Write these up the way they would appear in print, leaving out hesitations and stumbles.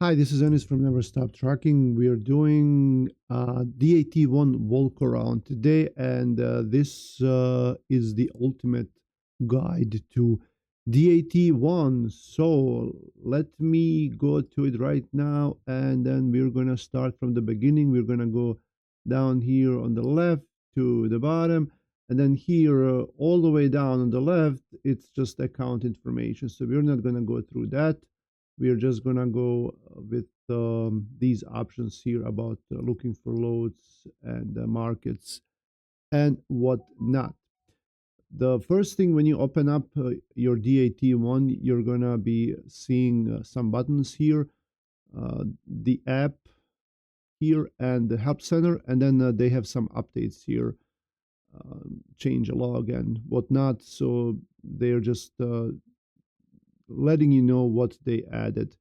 Hi, this is Ennis from Never Stop Trucking. We are doing DAT One walk around today, and this is the ultimate guide to DAT One. So let me go to it right now, and then we're gonna start from the beginning. We're gonna go down here on the left to the bottom, and then here all the way down on the left, it's just account information. So we're not gonna go through that. We are just gonna go with these options here about looking for loads and markets and what not. The first thing when you open up your DAT1, you're gonna be seeing some buttons here, the app here and the help center, and then they have some updates here, change a log and whatnot. So they're just letting you know what they added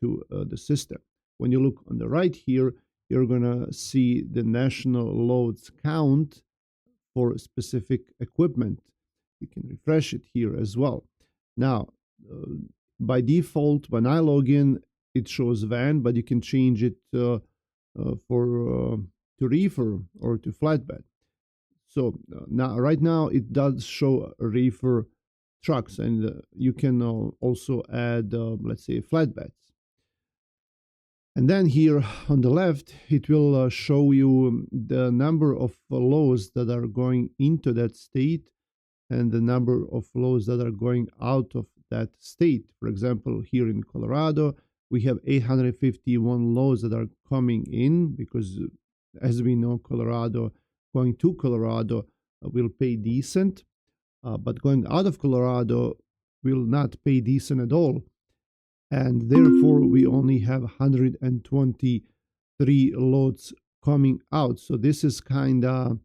to the system. When you look on the right here, you're going to see the national loads count for specific equipment. You can refresh it here as well. Now, by default, when I log in, it shows van, but you can change it for to reefer or to flatbed. So now, right now, it does show reefer trucks, and you can also add, let's say, flatbeds. And then here on the left, it will show you the number of loads that are going into that state and the number of loads that are going out of that state. For example, here in Colorado, we have 851 loads that are coming in because, as we know, going to Colorado will pay decent, but going out of Colorado will not pay decent at all. And therefore we only have 123 loads coming out. So this is kind of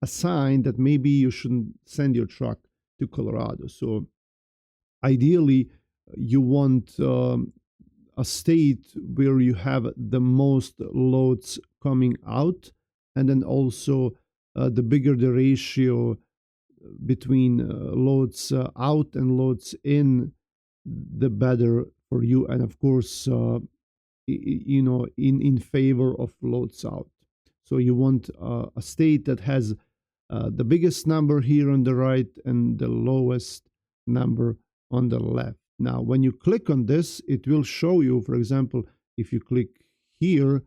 a sign that maybe you shouldn't send your truck to Colorado. So ideally, you want a state where you have the most loads coming out, and then also the bigger the ratio between loads out and loads in, the better for you, and of course in favor of loads out. So you want a state that has the biggest number here on the right and the lowest number on the left. Now when you click on this, it will show you, for example, if you click here,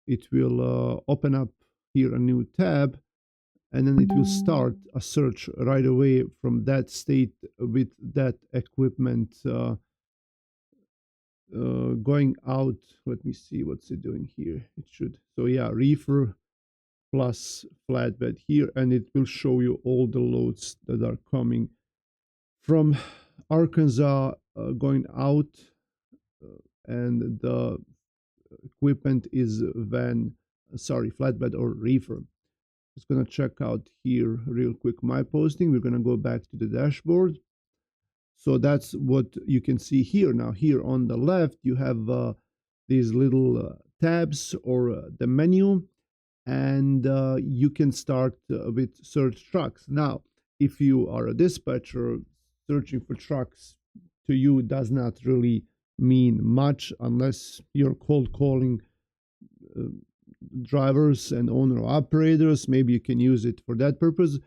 it will open up here a new tab, and then it will start a search right away from that state with that equipment going out. Let me see what's it doing here. It should, so yeah, reefer plus flatbed here, and it will show you all the loads that are coming from Arkansas going out, and the equipment is flatbed or reefer. Just gonna check out here real quick my posting. We're gonna go back to the dashboard. So that's what you can see here. Now here on the left, you have these little tabs or the menu, and you can start with search trucks. Now, if you are a dispatcher, searching for trucks to you does not really mean much unless you're cold calling drivers and owner operators. Maybe you can use it for that purpose.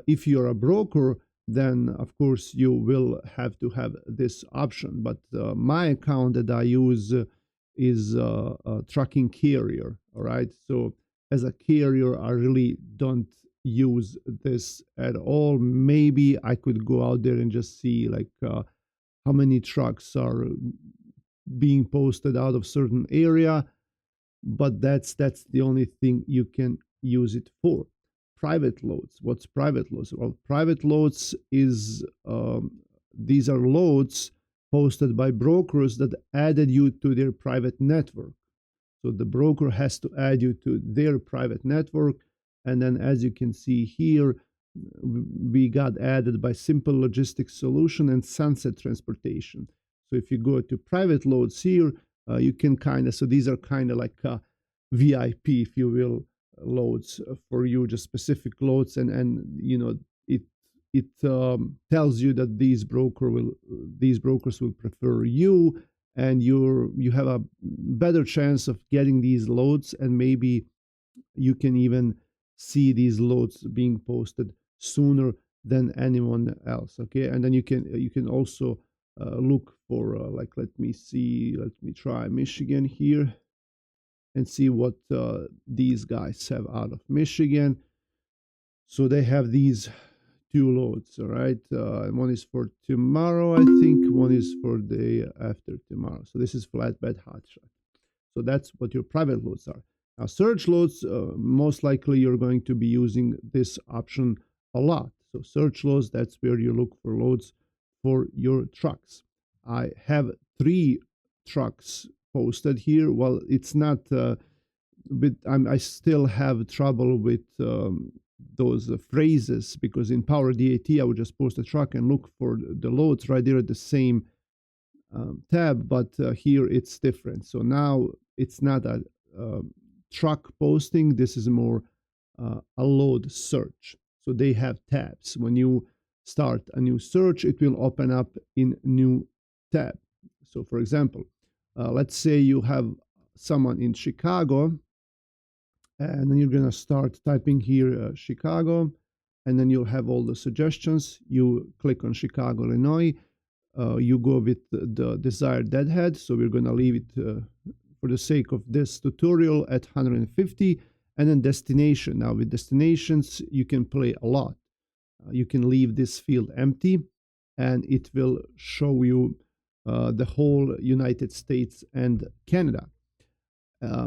If you're a broker, then of course you will have to have this option. But my account that I use is a trucking carrier. All right. So as a carrier, I really don't use this at all. Maybe I could go out there and just see like how many trucks are being posted out of certain area, but that's the only thing you can use it for. Private loads. What's private loads? Well, private loads is these are loads posted by brokers that added you to their private network. So the broker has to add you to their private network, and then as you can see here, we got added by Simple Logistics Solution and Sunset Transportation. So if you go to private loads here, you can so these are kind of like VIP, if you will, loads for you, just specific loads, and it tells you that these brokers will prefer you, and you have a better chance of getting these loads, and maybe you can even see these loads being posted sooner than anyone else. Okay, and then you can also look for like, let me try Michigan here and see what these guys have out of Michigan. So they have these two loads, all right. One is for tomorrow, I think. One is for the after tomorrow. So this is flatbed hot shot. So that's what your private loads are. Now, surge loads, most likely you're going to be using this option a lot. So surge loads, that's where you look for loads for your trucks. I have 3 trucks posted here. Well, it's not, but I still have trouble with those phrases, because in Power DAT, I would just post a truck and look for the loads right there at the same tab, but here it's different. So now it's not a truck posting, this is more a load search. So they have tabs. When you start a new search, it will open up in new tab. So for example, let's say you have someone in Chicago, and then you're going to start typing here Chicago, and then you'll have all the suggestions. You click on Chicago, Illinois. You go with the desired deadhead. So we're going to leave it for the sake of this tutorial at 150. And then destination. Now with destinations, you can play a lot. You can leave this field empty, and it will show you the whole United States and Canada.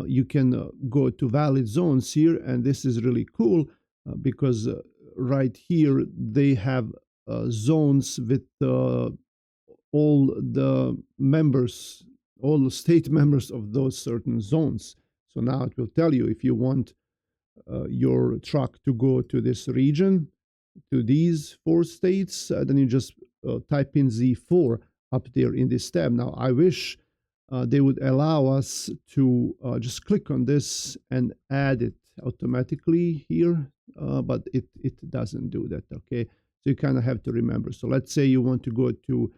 You can go to valid zones here, and this is really cool because right here they have zones with all the members, all the state members of those certain zones. So now it will tell you if you want your truck to go to this region, to these 4 states, then you just type in Z4 up there in this tab. Now, I wish they would allow us to just click on this and add it automatically here, but it doesn't do that, okay? So you kind of have to remember. So let's say you want to go to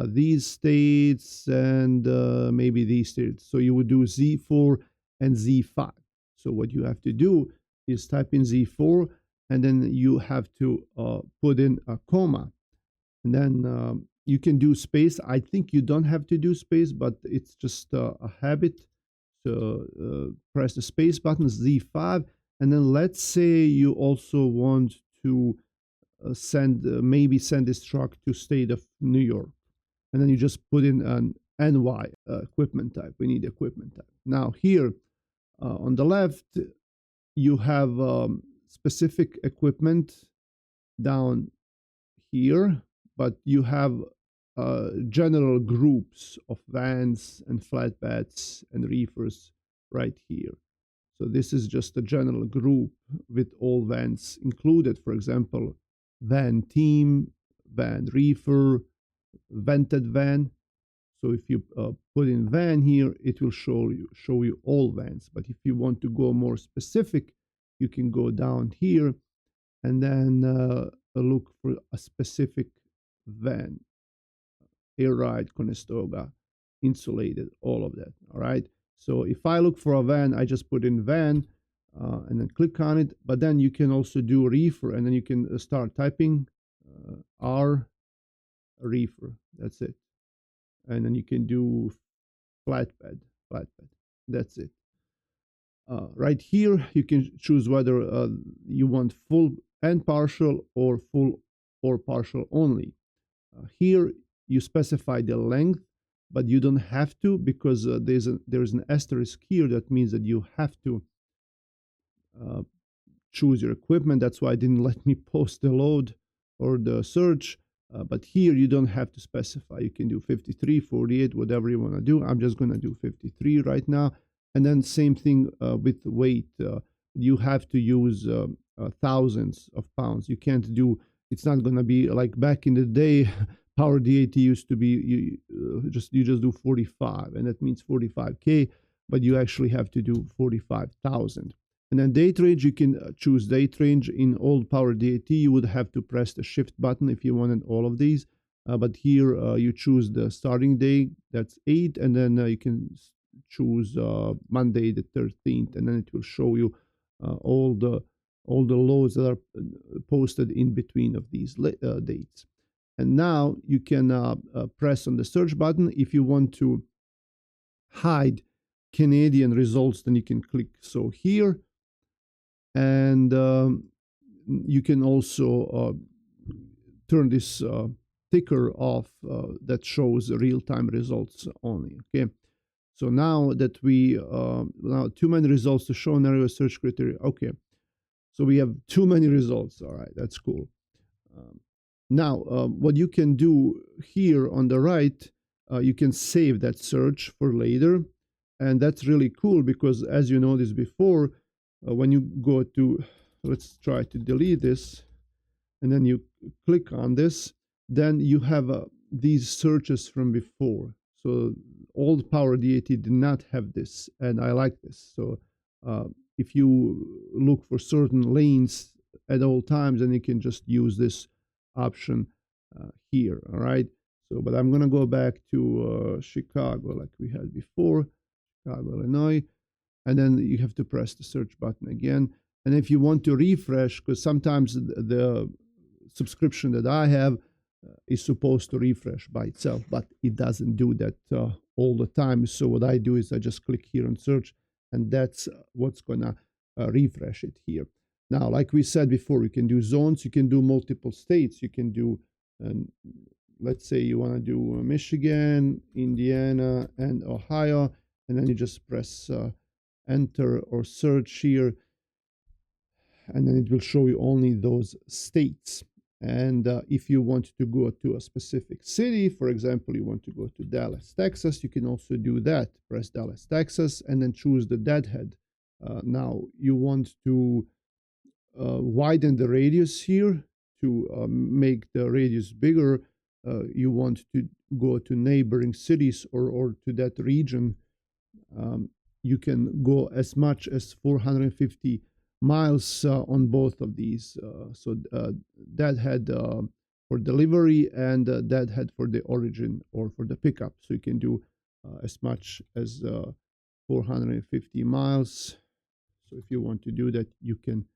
these states and maybe these states. So you would do Z4 and Z5. So what you have to do is type in Z4, and then you have to put in a comma. And then you can do space. I think you don't have to do space, but it's just a habit. So press the space button, Z5, and then let's say you also want to maybe send this truck to state of New York. And then you just put in an NY equipment type. We need equipment type. Now here on the left, you have specific equipment down here, but you have general groups of vans and flatbeds and reefers right here. So this is just a general group with all vans included. For example, van team, van reefer, vented van. So if you put in van here, it will show you all vans. But if you want to go more specific, you can go down here and then look for a specific van. Air ride, Conestoga, insulated, all of that. All right. So if I look for a van, I just put in van and then click on it. But then you can also do reefer, and then you can start typing R reefer. That's it. And then you can do flatbed. That's it. Right here, you can choose whether you want full and partial, or full or partial only. Here, you specify the length, but you don't have to, because there's an asterisk here that means that you have to choose your equipment. That's why it didn't let me post the load or the search. But here you don't have to specify. You can do 53, 48, whatever you want to do. I'm just going to do 53 right now. And then same thing with weight. You have to use thousands of pounds. You can't do, it's not going to be like back in the day. Power DAT used to be you just do 45, and that means 45K, but you actually have to do 45,000. And then date range, you can choose date range. In old Power DAT, you would have to press the shift button if you wanted all of these. but here you choose the starting day, that's 8, and then you can choose Monday the 13th, and then it will show you all the loads that are posted in between of these dates. And now you can press on the search button. If you want to hide Canadian results, then you can click so here, and you can also turn this ticker off that shows real-time results only. Okay, so now that we now too many results to show in area search criteria. Okay, so we have too many results. All right, that's cool. Now what you can do here on the right, you can save that search for later, and that's really cool because, as you noticed before, when you go to, let's try to delete this, and then you click on this, then you have these searches from before. So old Power DAT did not have this, and I like this. So if you look for certain lanes at all times, then you can just use this option here. All right. So, but I'm gonna go back to Chicago like we had before, Chicago, Illinois, and then you have to press the search button again. And if you want to refresh, because sometimes the subscription that I have is supposed to refresh by itself, but it doesn't do that all the time. So what I do is I just click here on search, and that's what's gonna refresh it here. Now, like we said before, you can do zones, you can do multiple states, you can do, let's say you want to do Michigan, Indiana, and Ohio, and then you just press enter or search here, and then it will show you only those states. And if you want to go to a specific city, for example, you want to go to Dallas, Texas, you can also do that. Press Dallas, Texas, and then choose the deadhead. Now, you want to widen the radius here to make the radius bigger. You want to go to neighboring cities or to that region. You can go as much as 450 miles on both of these. So deadhead for delivery and deadhead for the origin or for the pickup. So you can do as much as 450 miles. So if you want to do that, you can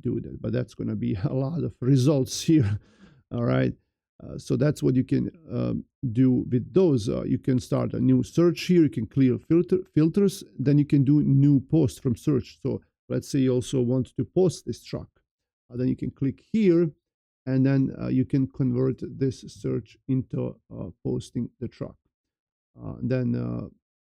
do that, but that's going to be a lot of results here. All right, so that's what you can do with those. You can start a new search here, you can clear filters, then you can do new post from search. So let's say you also want to post this truck, then you can click here, and then you can convert this search into posting the truck. Then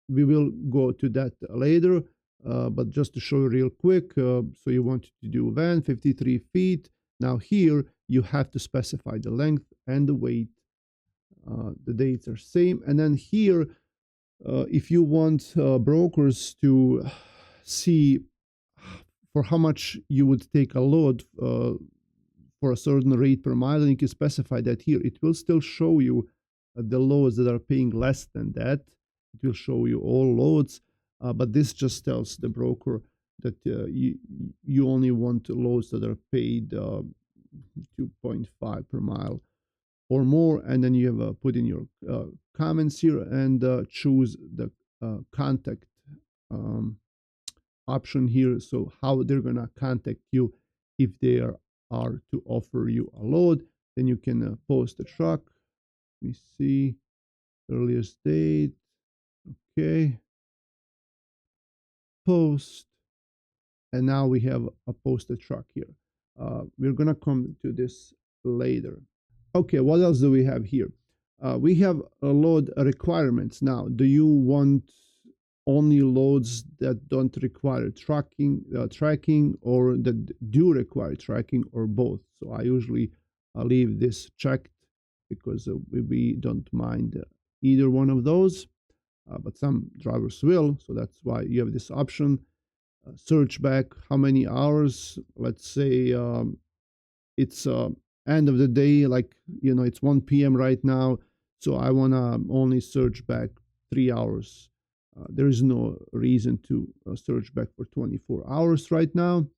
we will go to that later. But just to show you real quick, so you want to do van 53 feet. Now here you have to specify the length and the weight. The dates are same. And then here, if you want brokers to see for how much you would take a load for a certain rate per mile, then you can specify that here. It will still show you the loads that are paying less than that. It will show you all loads. But this just tells the broker that you only want loads that are paid 2.5 per mile or more, and then you have put in your comments here and choose the contact option here. So how they're gonna contact you if they are to offer you a load. Then you can post the truck. Let me see, earliest date. Okay. Post, and now we have a posted truck here. We're gonna come to this later. Okay, what else do we have here? We have a load requirements. Now, do you want only loads that don't require tracking, or that do require tracking, or both? So I usually leave this checked because we don't mind either one of those. But some drivers will, so that's why you have this option. Search back how many hours. Let's say it's end of the day, like, it's 1 p.m. right now, so I want to only search back 3 hours. There is no reason to search back for 24 hours right now,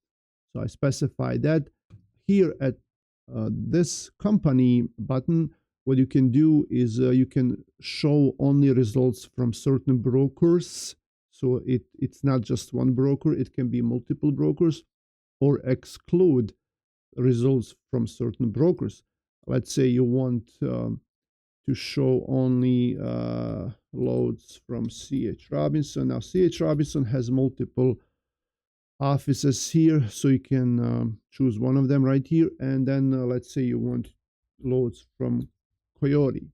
so I specify that. Here at this company button, what you can do is you can show only results from certain brokers. So it's not just one broker, it can be multiple brokers, or exclude results from certain brokers. Let's say you want to show only loads from C.H. Robinson. Now, C.H. Robinson has multiple offices here, so you can choose one of them right here. And then let's say you want loads from Coyote.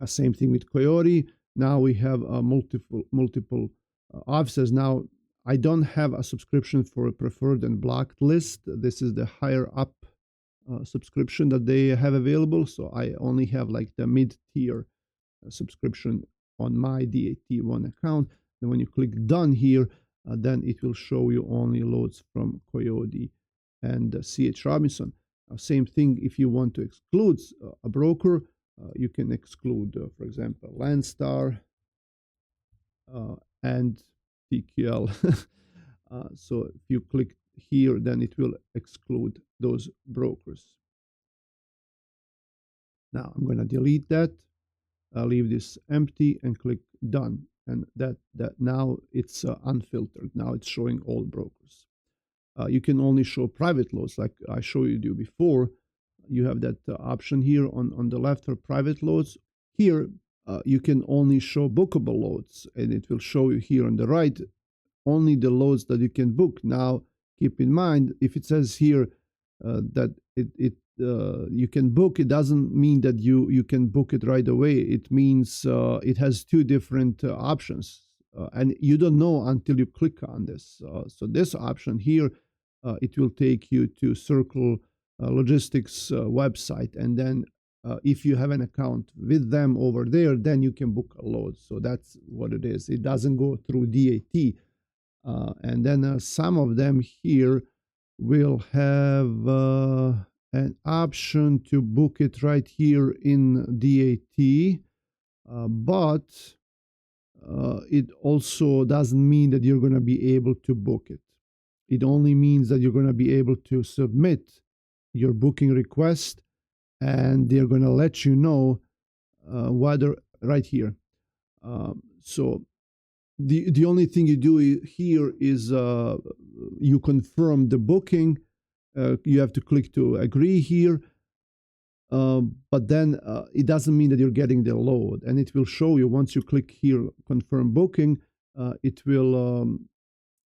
Same thing with Coyote. Now we have multiple offices. Now, I don't have a subscription for a preferred and blocked list. This is the higher up subscription that they have available. So I only have like the mid-tier subscription on my DAT One account. Then when you click done here, then it will show you only loads from Coyote and C.H. Robinson. Same thing if you want to exclude a broker, you can exclude, for example, Landstar and TQL. So if you click here, then it will exclude those brokers. Now I'm going to delete that. I'll leave this empty and click done. And that now it's unfiltered. Now it's showing all brokers. You can only show private loads like I showed you before. You have that option here on the left for private loads. Here you can only show bookable loads, and it will show you here on the right only the loads that you can book. Now keep in mind, if it says here that you can book, it doesn't mean that you can book it right away. It means it has two different options, and you don't know until you click on this. So this option here, it will take you to Circle Logistics website, and then if you have an account with them over there, then you can book a load. So that's what it is. It doesn't go through DAT. And then some of them here will have an option to book it right here in DAT, but it also doesn't mean that you're going to be able to book it. It only means that you're going to be able to submit your booking request, and they're going to let you know whether right here. So the only thing you do here is you confirm the booking. You have to click to agree here, but then it doesn't mean that you're getting the load, and it will show you once you click here confirm booking. It will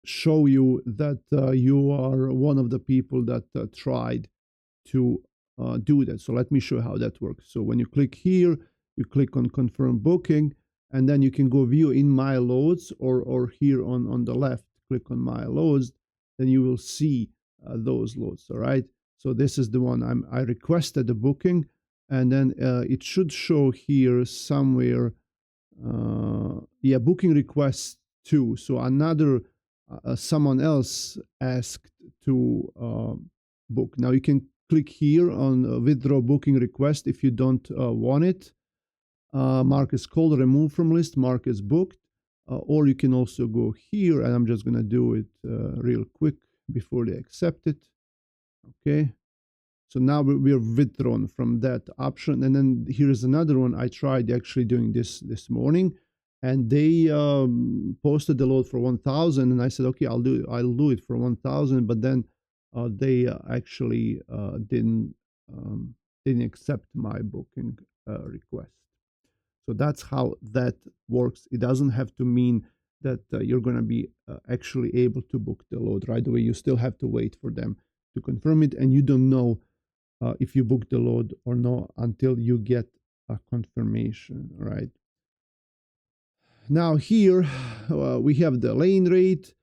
show you that you are one of the people that tried to do that. So let me show you how that works. So when you click here, you click on confirm booking, and then you can go view in my loads, or here on the left, click on my loads, then you will see those loads. All right. So this is the one I requested the booking, and then it should show here somewhere. Yeah, booking request 2. So another someone else asked to book. Now you can click here on withdraw booking request if you don't want it. Mark is called, remove from list, mark is booked, or you can also go here, and I'm just going to do it real quick before they accept it. Okay, so now we're withdrawn from that option. And then here's another one. I tried actually doing this morning, and they posted the load for 1,000, and I said, okay, I'll do it for 1,000, but then they actually didn't accept my booking request. So that's how that works. It doesn't have to mean that you're going to be actually able to book the load right away. You still have to wait for them to confirm it, and you don't know if you book the load or not until you get a confirmation, right? Now here we have the lane rate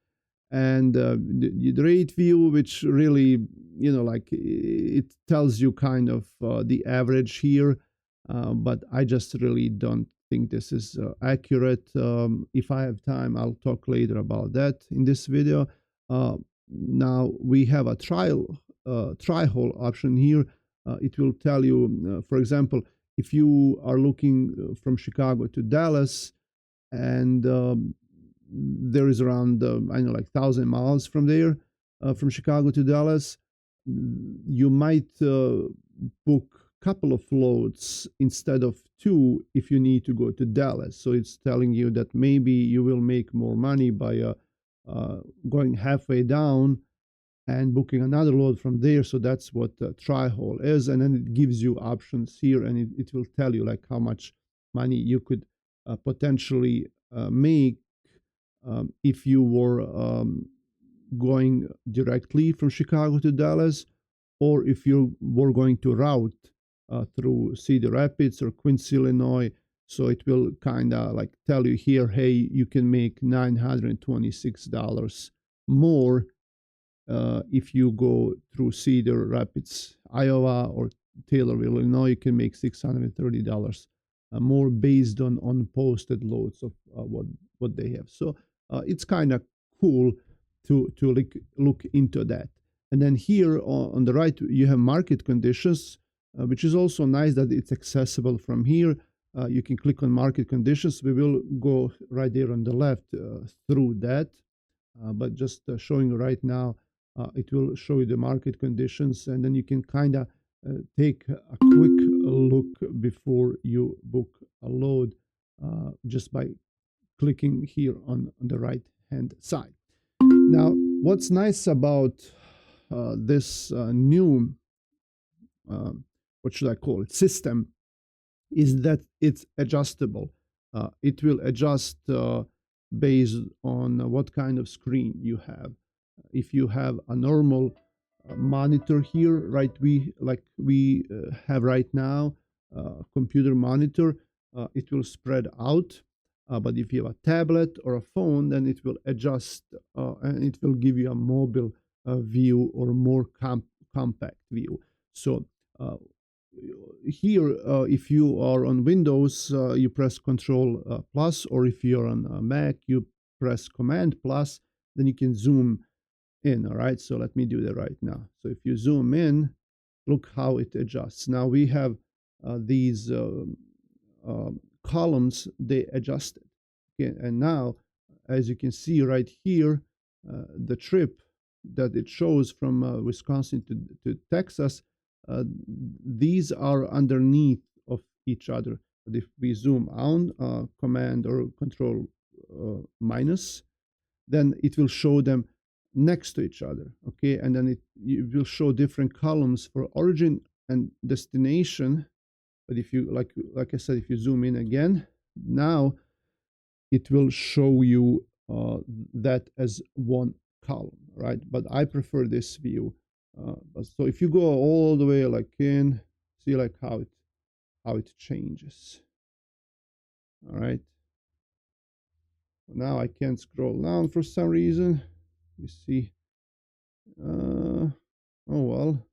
and the rate view, which really, like it tells you kind of the average here, but I just really don't think this is accurate. If I have time, I'll talk later about that in this video. Now we have a tri-hole option here. It will tell you, for example, if you are looking from Chicago to Dallas, and there is around, I know, like 1,000 miles from there, from Chicago to Dallas, you might book couple of loads instead of 2 if you need to go to Dallas. So it's telling you that maybe you will make more money by going halfway down and booking another load from there. So that's what tri-haul is. And then it gives you options here, and it will tell you like how much money you could potentially make if you were going directly from Chicago to Dallas, or if you were going to route through Cedar Rapids or Quincy, Illinois. So it will kind of like tell you here, hey, you can make $926 more if you go through Cedar Rapids, Iowa, or Taylorville, Illinois. You can make $630 more based on posted loads of what they have. So it's kind of cool to look into that. And then here on the right, you have market conditions, which is also nice that it's accessible from here. You can click on market conditions. We will go right there on the left through that, but just showing right now, it will show you the market conditions, and then you can kind of take a quick look before you book a load just by clicking here on the right hand side. Now, what's nice about this new, what should I call it, system, is that it's adjustable. It will adjust based on what kind of screen you have. If you have a normal monitor here, right, we have right now, computer monitor, it will spread out. But if you have a tablet or a phone, then it will adjust and it will give you a mobile view or more compact view. So here, if you are on Windows, you press Control plus, or if you're on Mac, you press Command plus, then you can zoom in. All right, so let me do that right now. So if you zoom in, look how it adjusts. Now we have these columns, they adjusted. Okay, and now, as you can see right here, the trip that it shows from Wisconsin to Texas, these are underneath of each other. But if we zoom on, Command or Control minus, then it will show them next to each other. Okay, and then it will show different columns for origin and destination. But if you like I said, if you zoom in again, now it will show you that as one column, right? But I prefer this view. So if you go all the way like in, see like how it changes. All right. Now I can't scroll down for some reason. You see. Oh well.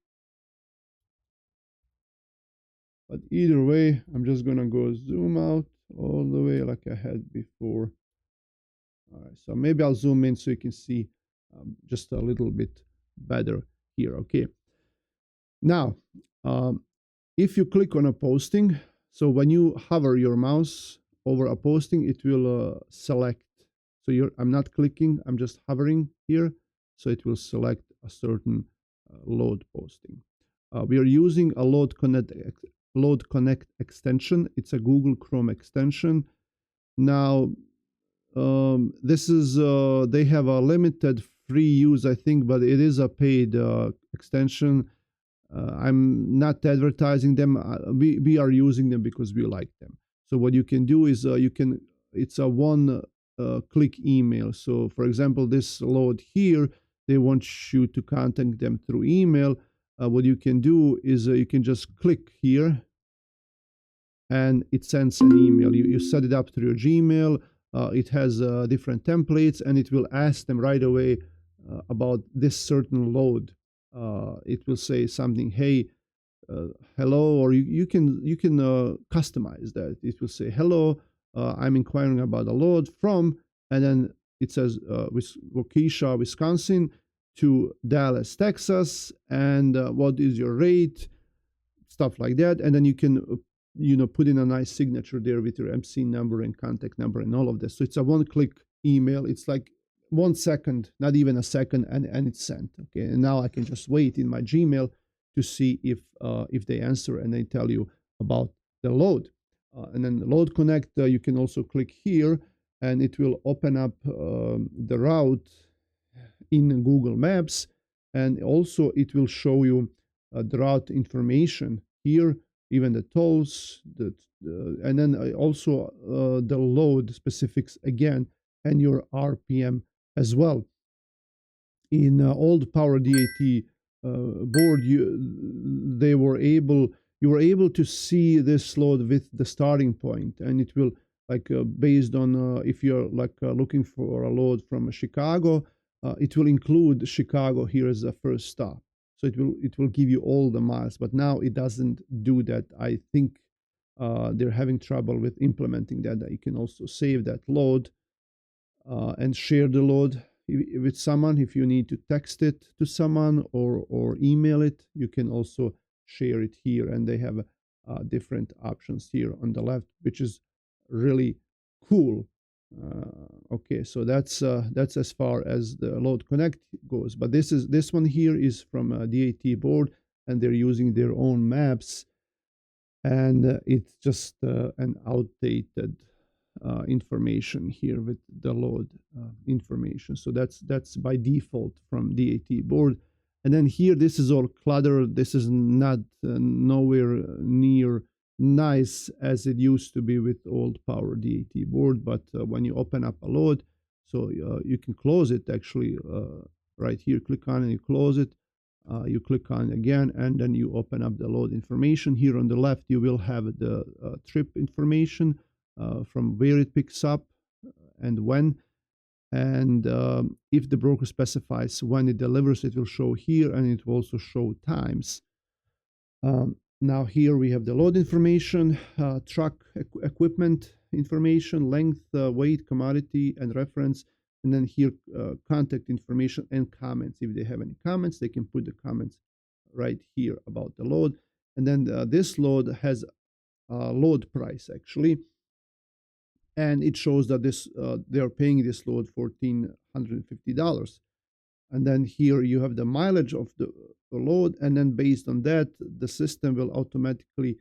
But either way, I'm just gonna go zoom out all the way like I had before. All right, so maybe I'll zoom in so you can see just a little bit better here. Okay. Now, if you click on a posting, so when you hover your mouse over a posting, it will select. So I'm not clicking, I'm just hovering here. So it will select a certain load posting. We are using a Load Connect extension. It's a Google Chrome extension. Now, this is, they have a limited free use, I think, but it is a paid extension. I'm not advertising them. We are using them because we like them. So what you can do is it's a one click email. So for example, this load here, they want you to contact them through email. What you can do is you can just click here and it sends an email. You set it up through your Gmail. It has different templates, and it will ask them right away about this certain load. It will say something, hey, hello, or you can customize that. It will say, hello, I'm inquiring about a load from, and then it says Waukesha, Wisconsin to Dallas, Texas, and what is your rate, stuff like that. And then you can put in a nice signature there with your MC number and contact number and all of this. So it's a one-click email. It's like 1 second, not even a second, and it's sent. Okay, and now I can just wait in my Gmail to see if they answer, and they tell you about the load. And then load connect, you can also click here, and it will open up the route in Google Maps, and also it will show you the route information here, even the tolls, and then also the load specifics again, and your RPM as well. In old Power DAT board, you were able to see this load with the starting point, and it will like based on if you're like looking for a load from Chicago, it will include Chicago here as a first stop. So it will give you all the miles, but now it doesn't do that. I think they're having trouble with implementing that. You can also save that load and share the load with someone. If you need to text it to someone or email it, you can also share it here, and they have different options here on the left, which is really cool. Okay, so that's as far as the load connect goes, but this one here is from a DAT board, and they're using their own maps, and it's just an outdated information here with the load information. So that's by default from DAT board. And then here, this is all cluttered. This is not nowhere near nice as it used to be with old Power DAT board. But when you open up a load, so you can close it actually right here. Click on and you close it. You click on again, and then you open up the load information. Here on the left, you will have the trip information from where it picks up and when. And if the broker specifies when it delivers, it will show here, and it will also show times. Now here we have the load information, truck equipment information, length, weight, commodity, and reference. And then here, contact information and comments. If they have any comments, they can put the comments right here about the load. And then this load has a load price actually, and it shows that this they are paying this load $1,450. And then here you have the mileage of the load, and then based on that, the system will automatically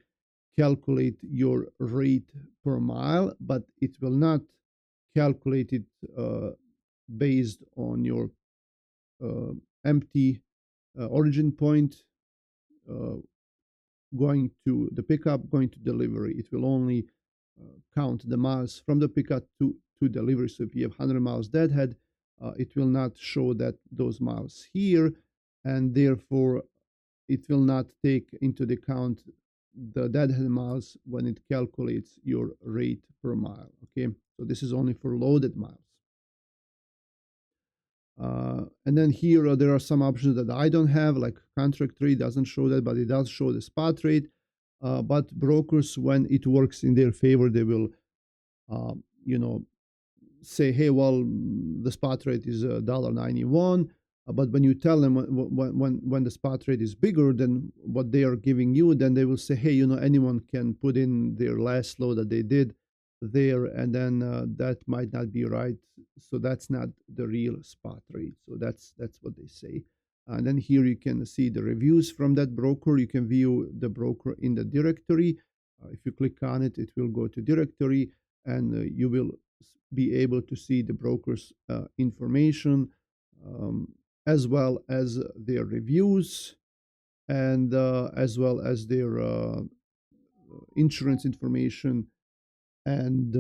calculate your rate per mile, but it will not calculate it based on your empty origin point going to the pickup, going to delivery. It will only count the miles from the pickup to delivery. So if you have 100 miles deadhead, it will not show that those miles here, and therefore it will not take into the account the deadhead miles when it calculates your rate per mile. Okay, so this is only for loaded miles. And then here there are some options that I don't have, like contract rate doesn't show that, but it does show the spot rate. But brokers, when it works in their favor, they will, say, hey, well, the spot rate is $1.91. But when you tell them when the spot rate is bigger than what they are giving you, then they will say, hey, anyone can put in their last load that they did there, and then that might not be right. So that's not the real spot rate. So that's what they say. And then here you can see the reviews from that broker. You can view the broker in the directory. If you click on it, it will go to directory, and you will be able to see the broker's information, as well as their reviews, and as well as their insurance information and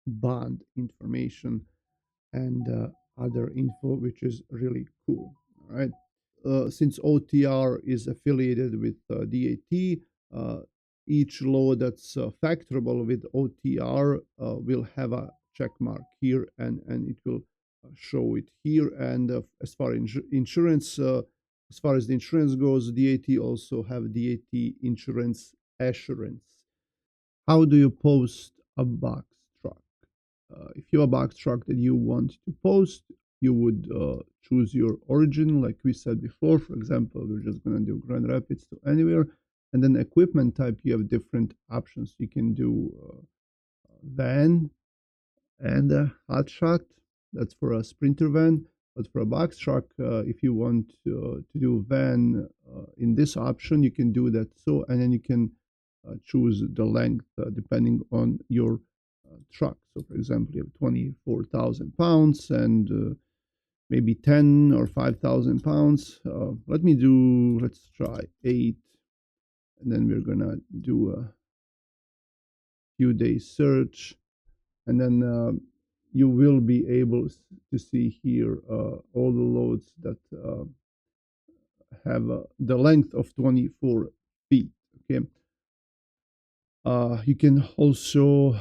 bond information and other info, which is really cool. All right. Since OTR is affiliated with DAT, each load that's factorable with OTR will have a check mark here, and it will show it here. And as far as insurance, as far as the insurance goes, DAT also have DAT insurance assurance. How do you post a box truck? If you have a box truck that you want to post, you would choose your origin, like we said before. For example, we're just going to do Grand Rapids to anywhere. And then equipment type, you have different options. You can do van and a hot shot. That's for a sprinter van. But for a box truck, if you want to do van in this option, you can do that. So, and then you can choose the length depending on your truck. So, for example, you have 24,000 pounds and maybe 10 or 5,000 pounds. Let's try 8, and then we're gonna do a few days search, and then you will be able to see here all the loads that have the length of 24 feet. Okay. You can also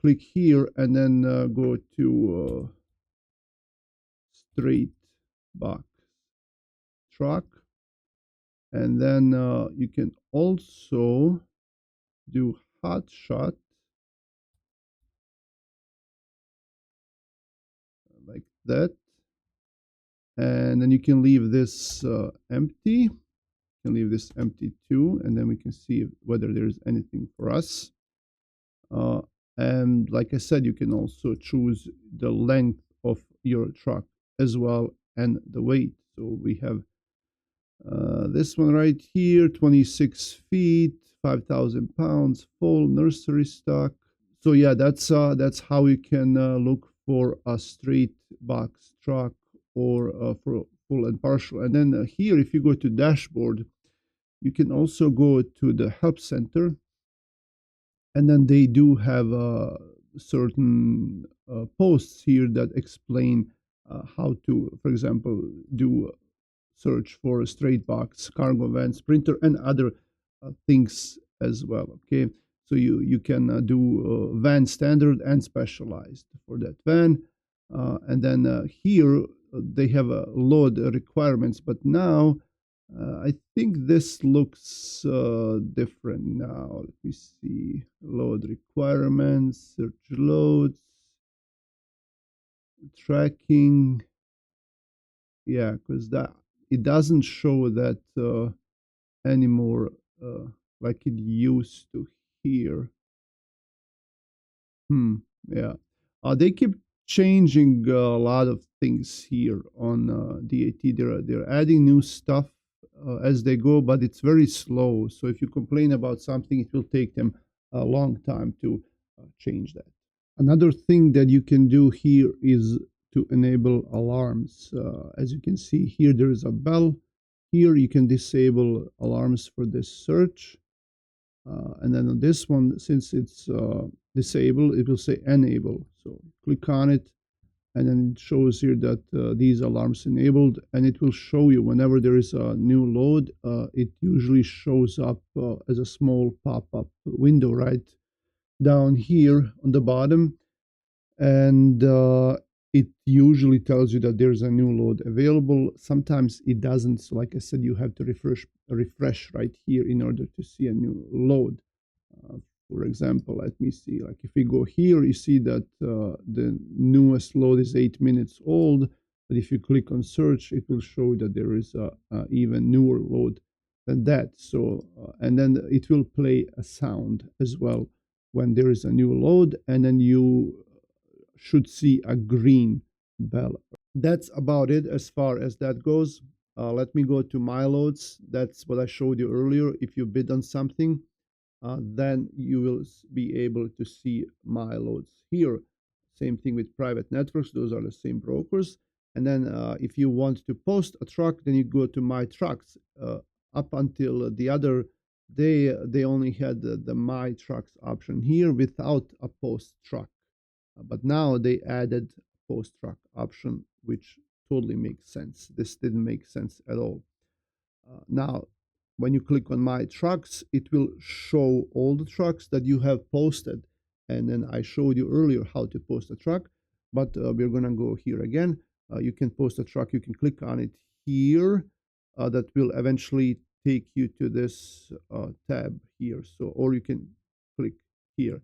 click here and then go to straight box truck, and then you can also do hot shot like that, and then you can leave this empty. You can leave this empty too, and then we can see whether there's anything for us. And like I said, you can also choose the length of your truck as well and the weight. So we have this one right here, 26 feet, 5,000 pounds, full nursery stock. So yeah, that's how you can look for a straight box truck or for full and partial. And then here, if you go to dashboard, you can also go to the help center, and then they do have certain posts here that explain how to, for example, do search for a straight box, cargo van, sprinter, and other things as well. Okay, so you can do van standard and specialized for that van, and then here they have load requirements, but now I think this looks different now. Let me see. Load requirements, search loads, tracking. Yeah, because that it doesn't show that anymore like it used to here. Yeah. They keep changing a lot of things here on DAT. They're adding new stuff as they go, but it's very slow. So if you complain about something, it will take them a long time to change that. Another thing that you can do here is to enable alarms. As you can see here, there is a bell. Here you can disable alarms for this search. And then on this one, since it's disabled, it will say enable. So click on it, and then it shows here that these alarms enabled, and it will show you whenever there is a new load. It usually shows up as a small pop-up window right down here on the bottom, and it usually tells you that there's a new load available. Sometimes it doesn't, so like I said, you have to refresh right here in order to see a new load. For example, let me see, like if we go here, you see that the newest load is 8 minutes old, but if you click on search, it will show that there is a even newer load than that. So and then it will play a sound as well when there is a new load, and then you should see a green bell. That's about it as far as that goes. Let me go to my loads. That's what I showed you earlier. If you bid on something, then you will be able to see my loads here. Same thing with private networks. Those are the same brokers. And then if you want to post a truck, then you go to my trucks. Up until the other day, they only had the my trucks option here without a post truck. But now they added post truck option, which totally makes sense. This didn't make sense at all. Now, when you click on my trucks, it will show all the trucks that you have posted. And then I showed you earlier how to post a truck, but we're going to go here again. You can post a truck. You can click on it here. That will eventually take you to this tab here. So, or you can click here.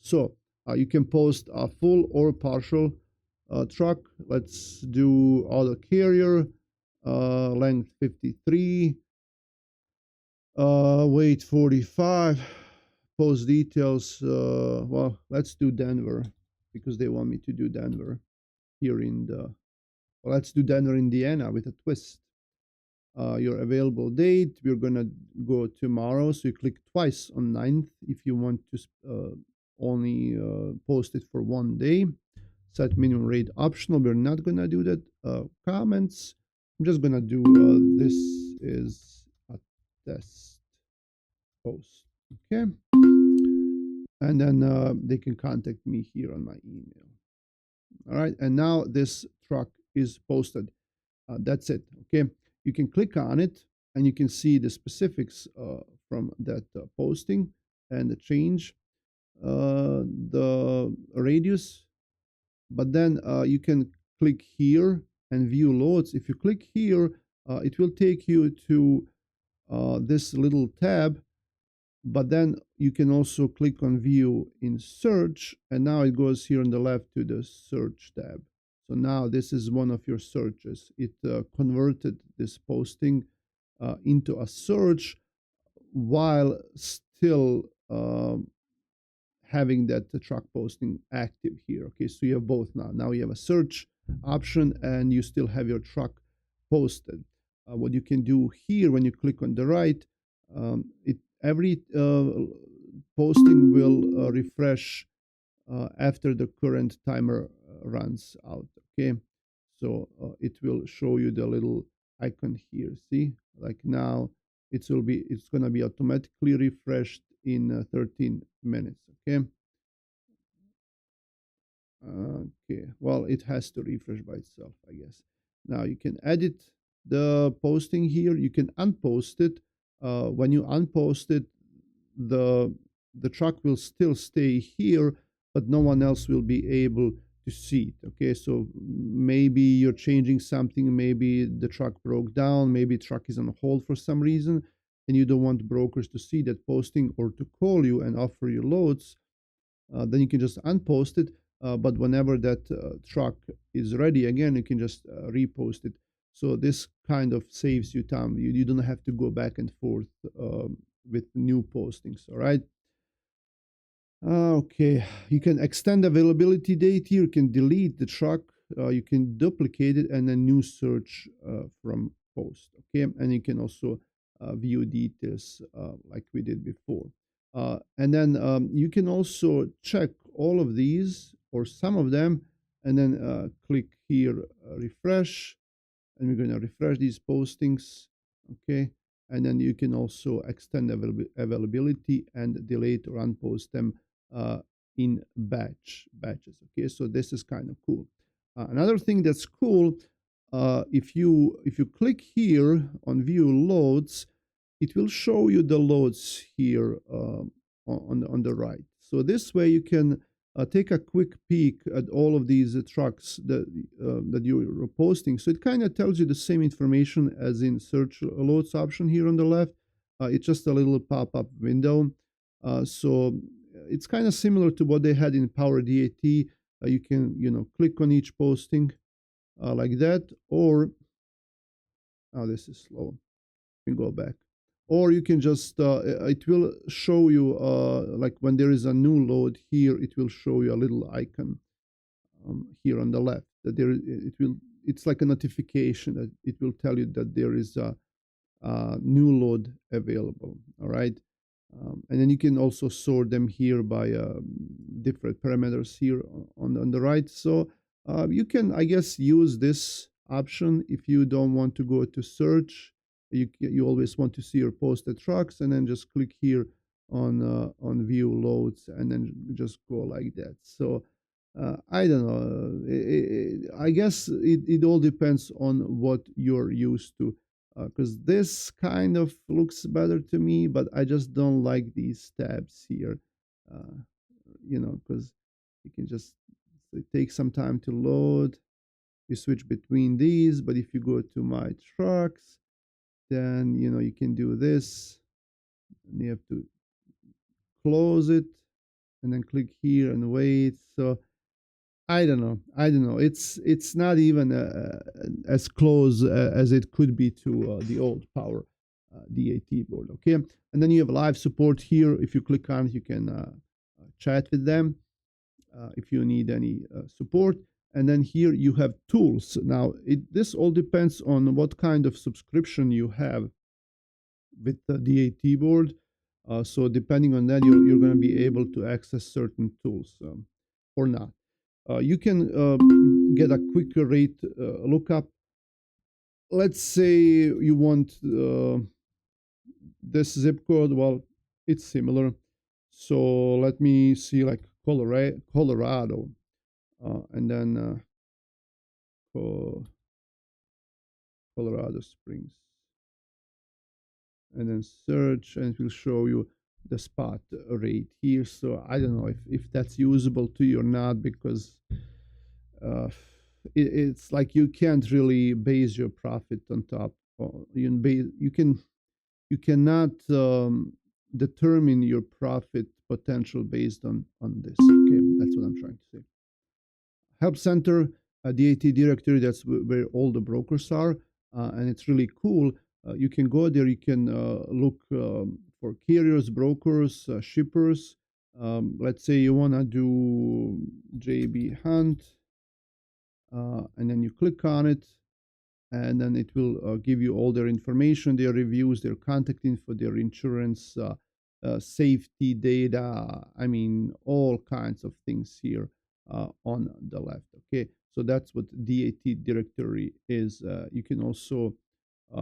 So you can post a full or partial truck. Let's do auto carrier, length 53, weight 45, post details. Well, let's do Denver because they want me to do Denver here in the Well, let's do Denver, Indiana with a twist. Your available date, we're gonna go tomorrow, so you click twice on 9th if you want to only post it for 1 day. Set minimum rate optional, we're not gonna do that. Comments, I'm just gonna do this is a test post, okay? And then they can contact me here on my email. All right, and now this truck is posted. That's it, okay? You can click on it and you can see the specifics from that posting and the change, the radius, but then you can click here and view loads. If you click here, it will take you to this little tab, but then you can also click on view in search, and now it goes here on the left to the search tab. So now this is one of your searches. It converted this posting into a search while still having that truck posting active here. Okay, so you have both now. Now you have a search option and you still have your truck posted. What you can do here when you click on the right, every posting will refresh after the current timer runs out. Okay, so it will show you the little icon here. See, like now it's gonna be automatically refreshed in 13 minutes. Okay. Okay, well, it has to refresh by itself, I guess. Now you can edit the posting here. You can unpost it. When you unpost it, the truck will still stay here, but no one else will be able to see it. Okay, so maybe you're changing something. Maybe the truck broke down. Maybe truck is on hold for some reason, and you don't want brokers to see that posting or to call you and offer you loads. Then you can just unpost it. But whenever that truck is ready again, you can just repost it. So this kind of saves you time. You don't have to go back and forth with new postings. All right. Okay, you can extend availability date here. You can delete the truck. You can duplicate it and then new search from post. Okay, and you can also view details like we did before. And then you can also check all of these or some of them, and then click here, refresh, and we're going to refresh these postings. Okay, and then you can also extend availability and delete or unpost them in batches. Okay, so this is kind of cool. Another thing that's cool, if you click here on view loads, it will show you the loads here on the right. So this way you can take a quick peek at all of these trucks that you're posting. So it kind of tells you the same information as in search loads option here on the left. It's just a little pop-up window. So it's kind of similar to what they had in Power DAT. You can click on each posting like that, or this is slow. You can go back. Or you can just, it will show you, like when there is a new load here, it will show you a little icon here on the left. That it's like a notification that it will tell you that there is a new load available. All right. And then you can also sort them here by different parameters here on the right. So you can, I guess, use this option if you don't want to go to search. You always want to see your posted trucks, and then just click here on view loads, and then just go like that. So I don't know. I guess it all depends on what you're used to, because this kind of looks better to me, but I just don't like these tabs here. Because you can just take some time to load. You switch between these, but if you go to my trucks, then you can do this, and you have to close it and then click here and wait. So I don't know. It's not even as close as it could be to the old Power DAT board. Okay, and then you have live support here. If you click on it, you can chat with them if you need any support. And then here you have tools. Now, this all depends on what kind of subscription you have with the DAT board. So depending on that, you're going to be able to access certain tools or not. You can get a quick rate lookup. Let's say you want this zip code. Well, it's similar. So let me see, like Colorado, and then Colorado Springs, and then search, and it will show you the spot rate here. So I don't know if that's usable to you or not, because uh, it's like you can't really base your profit on top. You cannot determine your profit potential based on this. Okay, that's what I'm trying to say. Help Center, DAT directory, that's where all the brokers are, and it's really cool. You can go there, you can look for carriers, brokers, shippers. Let's say you want to do JB Hunt, and then you click on it, and then it will give you all their information, their reviews, their contact info, their insurance, safety data. I mean, all kinds of things here on the left. Okay, so that's what DAT directory is. You can also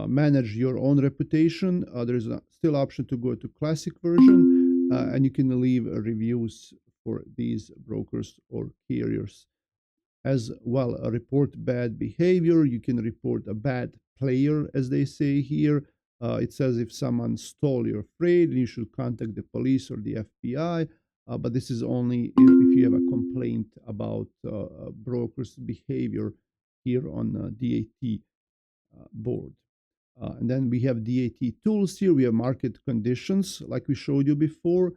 manage your own reputation. There's a still option to go to classic version, and you can leave reviews for these brokers or carriers as well. Report bad behavior. You can report a bad player, as they say here. It says if someone stole your freight, you should contact the police or the FBI. But this is only if you have a complaint about brokers' behavior here on DAT board. And then we have DAT tools here. We have market conditions, like we showed you before.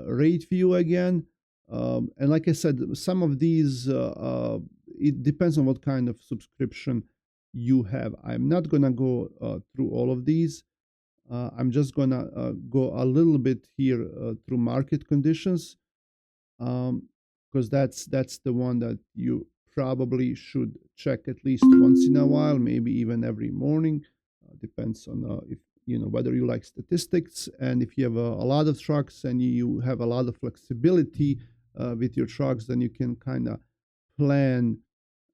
Rate view again. And like I said, some of these, it depends on what kind of subscription you have. I'm not going to go through all of these. I'm just going to go a little bit here through market conditions, because that's the one that you probably should check at least once in a while, maybe even every morning. Depends on if whether you like statistics, and if you have a lot of trucks and you have a lot of flexibility with your trucks, then you can kind of plan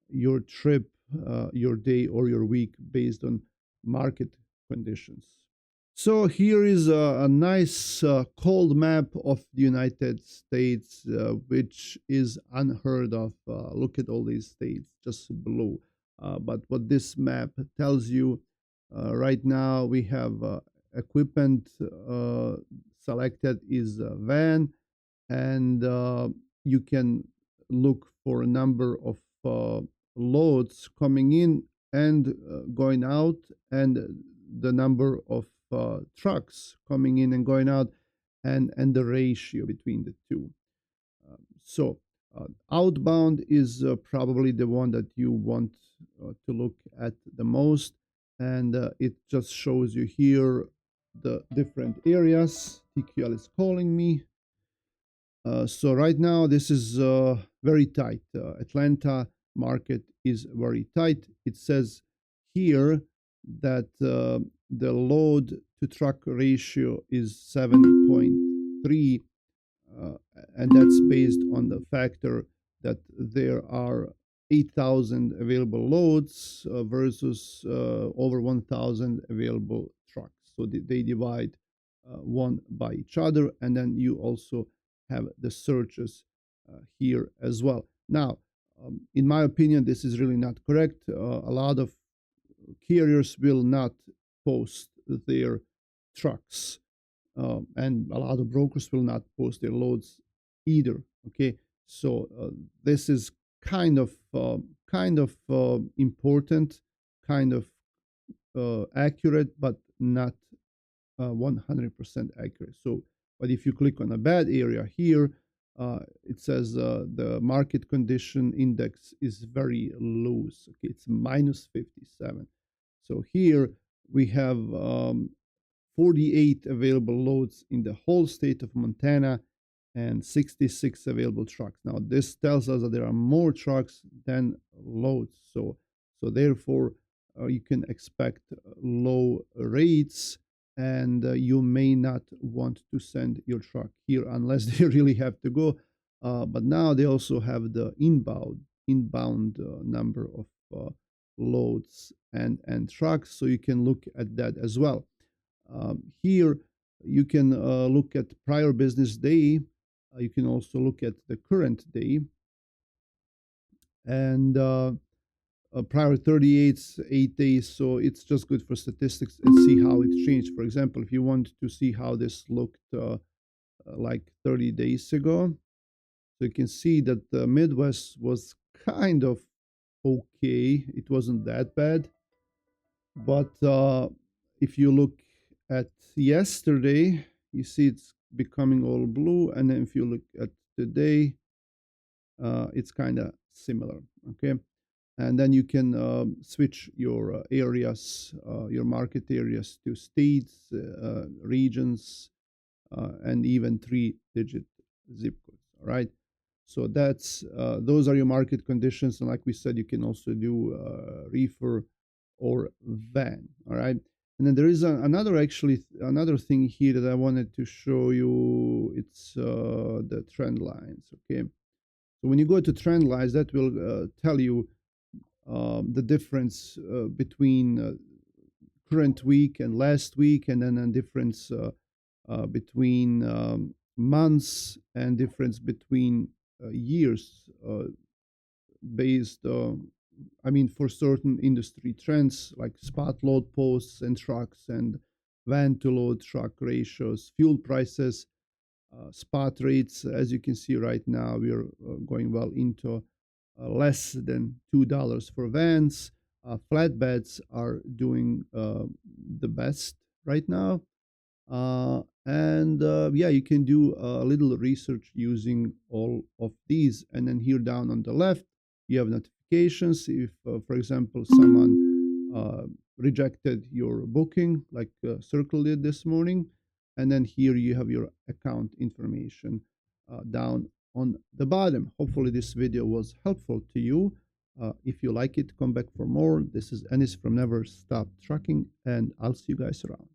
your trip, your day, or your week based on market conditions. So here is a nice cold map of the United States, which is unheard of. Look at all these states just below. But what this map tells you, right now we have equipment selected is van, and you can look for a number of loads coming in and going out, and the number of trucks coming in and going out, and the ratio between the two. So outbound is probably the one that you want to look at the most, and it just shows you here the different areas. TQL is calling me. So right now this is very tight. Atlanta market is very tight. It says here that the load to truck ratio is 7.3, and that's based on the factor that there are 8,000 available loads versus over 1,000 available trucks. So they divide one by each other, and then you also have the searches here as well. Now, in my opinion, this is really not correct. A lot of carriers will not post their trucks, and a lot of brokers will not post their loads either. Okay, so this is kind of important, kind of accurate, but not 100% accurate. So, but if you click on a bad area here, it says the market condition index is very loose. Okay, it's minus 57. So here we have 48 available loads in the whole state of Montana, and 66 available trucks. Now this tells us that there are more trucks than loads, so therefore you can expect low rates, and you may not want to send your truck here unless they really have to go. But now they also have the inbound number of loads and trucks, so you can look at that as well. Here you can look at prior business day. You can also look at the current day, and prior 38 8 days. So it's just good for statistics and see how it changed. For example, if you want to see how this looked like 30 days ago, so you can see that the Midwest was kind of okay. It wasn't that bad. But if you look at yesterday, you see it's becoming all blue. And then if you look at today, it's kind of similar. Okay. And then you can switch your areas, your market areas to states, regions, and even 3-digit zip codes. All right. So that's those are your market conditions, and like we said, you can also do reefer or van. All right. And then there is another thing here that I wanted to show you. It's the trend lines. Okay. So when you go to trend lines, that will tell you the difference between current week and last week, and then a difference between months, and difference between years, based I mean, for certain industry trends like spot load posts and trucks, and van to load truck ratios, fuel prices, spot rates. As you can see right now, we are going well into less than $2 for vans. Flatbeds are doing the best right now. And yeah, you can do a little research using all of these. And then here down on the left, you have notifications. If, for example, someone rejected your booking, like Circle did this morning, and then here you have your account information down on the bottom. Hopefully this video was helpful to you. If you like it, come back for more. This is Ennis from Never Stop Trucking, and I'll see you guys around.